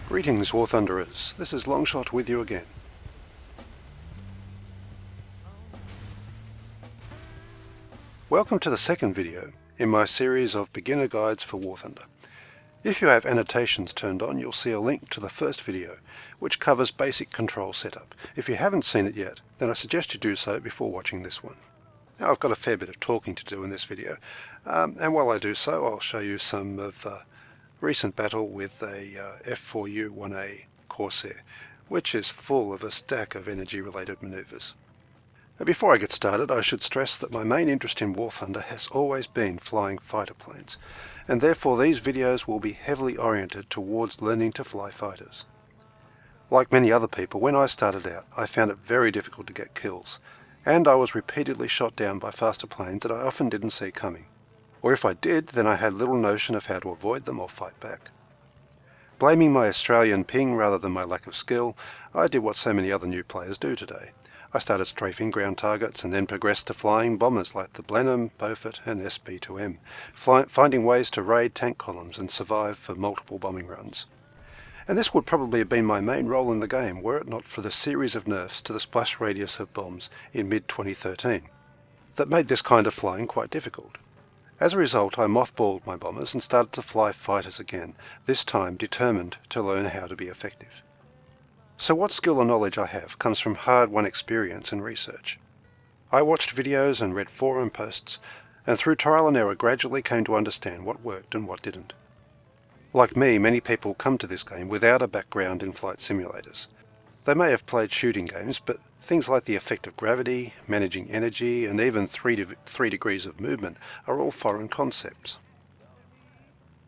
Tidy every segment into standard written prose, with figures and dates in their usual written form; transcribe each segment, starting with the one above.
Greetings, War Thunderers. This is Longshot with you again. Welcome to the second video in my series of beginner guides for War Thunder. If you have annotations turned on, you'll see a link to the first video, which covers basic control setup. If you haven't seen it yet, then I suggest you do so before watching this one. Now, I've got a fair bit of talking to do in this video, and while I do so, I'll show you some of recent battle with a F4U-1A Corsair, which is full of a stack of energy-related maneuvers. Now, before I get started, I should stress that my main interest in War Thunder has always been flying fighter planes, and therefore these videos will be heavily oriented towards learning to fly fighters. Like many other people, when I started out, I found it very difficult to get kills, and I was repeatedly shot down by faster planes that I often didn't see coming. Or if I did, then I had little notion of how to avoid them or fight back. Blaming my Australian ping rather than my lack of skill, I did what so many other new players do today. I started strafing ground targets and then progressed to flying bombers like the Blenheim, Beaufort and SB-2M, finding ways to raid tank columns and survive for multiple bombing runs. And this would probably have been my main role in the game were it not for the series of nerfs to the splash radius of bombs in mid-2013 that made this kind of flying quite difficult. As a result, I mothballed my bombers and started to fly fighters again, this time determined to learn how to be effective. So what skill or knowledge I have comes from hard-won experience and research. I watched videos and read forum posts, and through trial and error gradually came to understand what worked and what didn't. Like me, many people come to this game without a background in flight simulators. They may have played shooting games, but things like the effect of gravity, managing energy, and even 3 degrees of movement are all foreign concepts.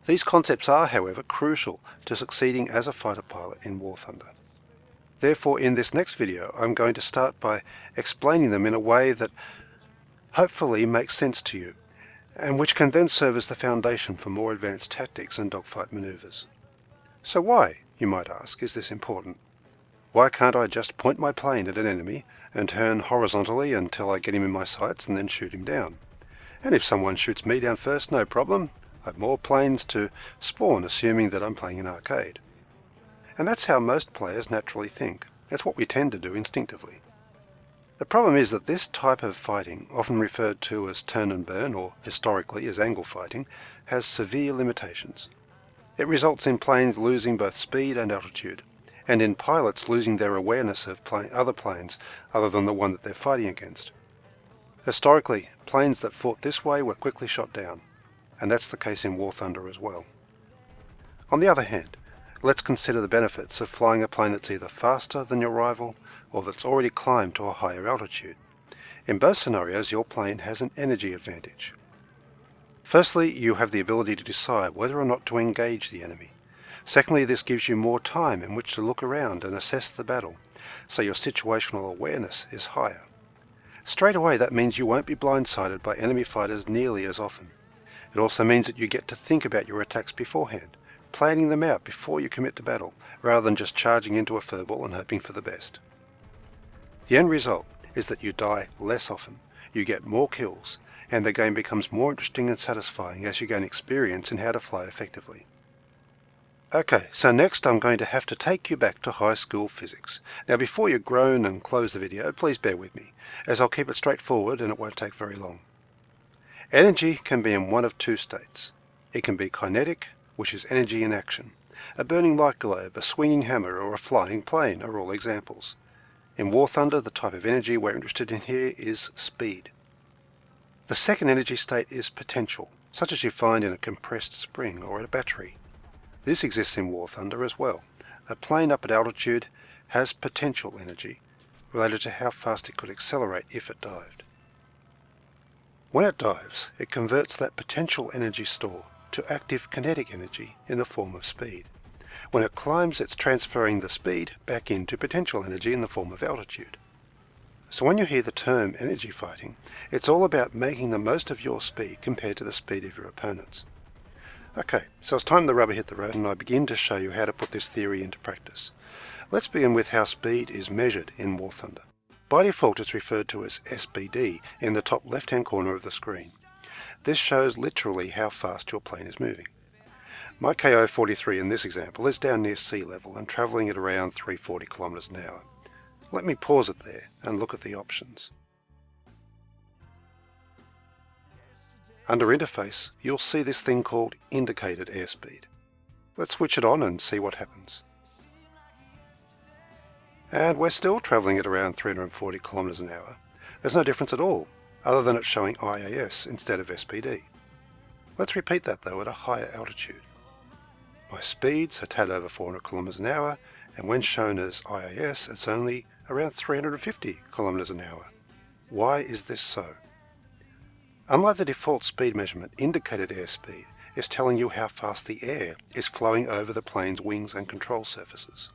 These concepts are, however, crucial to succeeding as a fighter pilot in War Thunder. Therefore, in this next video, I'm going to start by explaining them in a way that hopefully makes sense to you, and which can then serve as the foundation for more advanced tactics and dogfight maneuvers. So why, you might ask, is this important? Why can't I just point my plane at an enemy and turn horizontally until I get him in my sights and then shoot him down? And if someone shoots me down first, no problem. I have more planes to spawn, assuming that I'm playing an arcade. And that's how most players naturally think. That's what we tend to do instinctively. The problem is that this type of fighting, often referred to as turn and burn or historically as angle fighting, has severe limitations. It results in planes losing both speed and altitude, and in pilots losing their awareness of other planes other than the one that they're fighting against. Historically, planes that fought this way were quickly shot down, and that's the case in War Thunder as well. On the other hand, let's consider the benefits of flying a plane that's either faster than your rival or that's already climbed to a higher altitude. In both scenarios, your plane has an energy advantage. Firstly, you have the ability to decide whether or not to engage the enemy. Secondly, this gives you more time in which to look around and assess the battle, so your situational awareness is higher. Straight away, that means you won't be blindsided by enemy fighters nearly as often. It also means that you get to think about your attacks beforehand, planning them out before you commit to battle, rather than just charging into a furball and hoping for the best. The end result is that you die less often, you get more kills, and the game becomes more interesting and satisfying as you gain experience in how to fly effectively. Okay, so next I'm going to have to take you back to high school physics. Now before you groan and close the video, please bear with me, as I'll keep it straightforward and it won't take very long. Energy can be in one of two states. It can be kinetic, which is energy in action. A burning light globe, a swinging hammer, or a flying plane are all examples. In War Thunder, the type of energy we're interested in here is speed. The second energy state is potential, such as you find in a compressed spring or a battery. This exists in War Thunder as well. A plane up at altitude has potential energy, related to how fast it could accelerate if it dived. When it dives, it converts that potential energy store to active kinetic energy in the form of speed. When it climbs, it's transferring the speed back into potential energy in the form of altitude. So when you hear the term energy fighting, it's all about making the most of your speed compared to the speed of your opponents. Okay, so it's time the rubber hit the road and I begin to show you how to put this theory into practice. Let's begin with how speed is measured in War Thunder. By default, it's referred to as SPD in the top left-hand corner of the screen. This shows literally how fast your plane is moving. My KO-43 in this example is down near sea level and travelling at around 340 km an hour. Let me pause it there and look at the options. Under Interface, you'll see this thing called Indicated Airspeed. Let's switch it on and see what happens. And we're still travelling at around 340 km an hour. There's no difference at all, other than it's showing IAS instead of SPD. Let's repeat that though at a higher altitude. My speed's a tad over 400 km an hour, and when shown as IAS, it's only around 350 km an hour. Why is this so? Unlike the default speed measurement, indicated airspeed is telling you how fast the air is flowing over the plane's wings and control surfaces.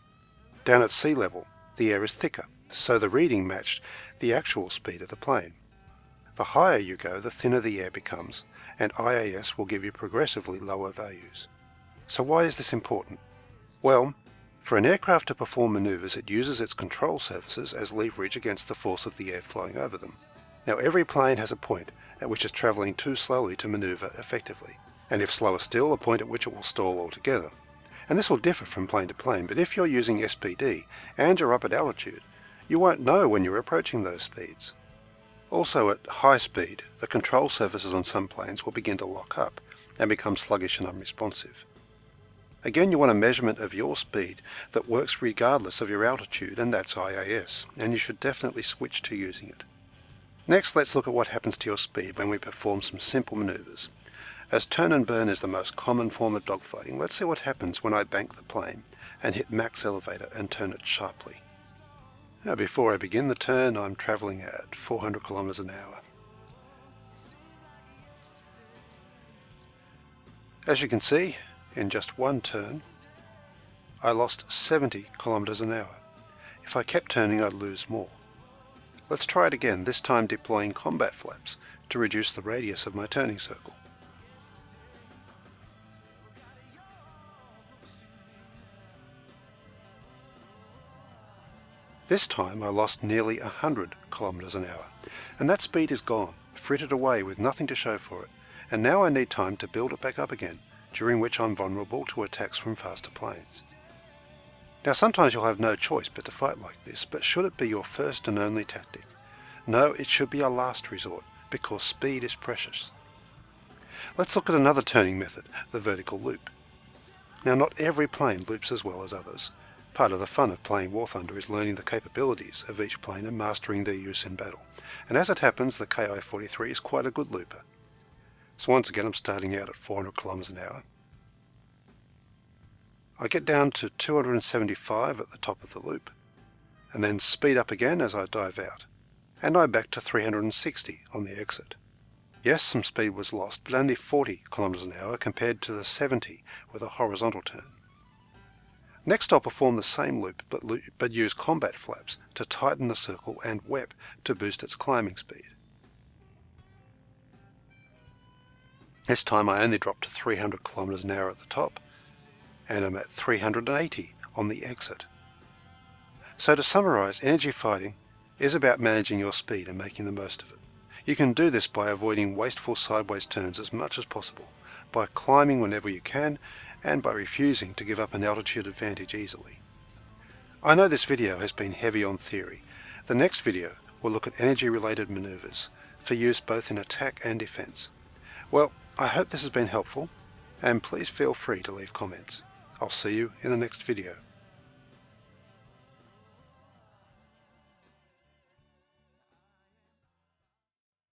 Down at sea level, the air is thicker, so the reading matched the actual speed of the plane. The higher you go, the thinner the air becomes, and IAS will give you progressively lower values. So why is this important? Well, for an aircraft to perform manoeuvres, it uses its control surfaces as leverage against the force of the air flowing over them. Now every plane has a point at which it's travelling too slowly to manoeuvre effectively, and if slower still, a point at which it will stall altogether. And this will differ from plane to plane, but if you're using SPD and you're up at altitude, you won't know when you're approaching those speeds. Also at high speed, the control surfaces on some planes will begin to lock up and become sluggish and unresponsive. Again, you want a measurement of your speed that works regardless of your altitude, and that's IAS, and you should definitely switch to using it. Next, let's look at what happens to your speed when we perform some simple manoeuvres. As turn and burn is the most common form of dogfighting, let's see what happens when I bank the plane and hit max elevator and turn it sharply. Now, before I begin the turn, I'm travelling at 400 km an hour. As you can see, in just one turn, I lost 70 km an hour. If I kept turning, I'd lose more. Let's try it again, this time deploying combat flaps to reduce the radius of my turning circle. This time I lost nearly 100 km an hour, and that speed is gone, frittered away with nothing to show for it, and now I need time to build it back up again, during which I'm vulnerable to attacks from faster planes. Now sometimes you'll have no choice but to fight like this, but should it be your first and only tactic? No, it should be a last resort, because speed is precious. Let's look at another turning method, the vertical loop. Now not every plane loops as well as others. Part of the fun of playing War Thunder is learning the capabilities of each plane and mastering their use in battle. And as it happens, the KI-43 is quite a good looper. So once again I'm starting out at 400 km an hour. I get down to 275 at the top of the loop, and then speed up again as I dive out, and I'm back to 360 on the exit. Yes, some speed was lost, but only 40 km an hour compared to the 70 with a horizontal turn. Next I'll perform the same loop, but use combat flaps to tighten the circle and WEP to boost its climbing speed. This time I only drop to 300 km an hour at the top, and I'm at 380 on the exit. So to summarize, energy fighting is about managing your speed and making the most of it. You can do this by avoiding wasteful sideways turns as much as possible, by climbing whenever you can, and by refusing to give up an altitude advantage easily. I know this video has been heavy on theory. The next video will look at energy-related maneuvers for use both in attack and defense. Well, I hope this has been helpful, and please feel free to leave comments. I'll see you in the next video.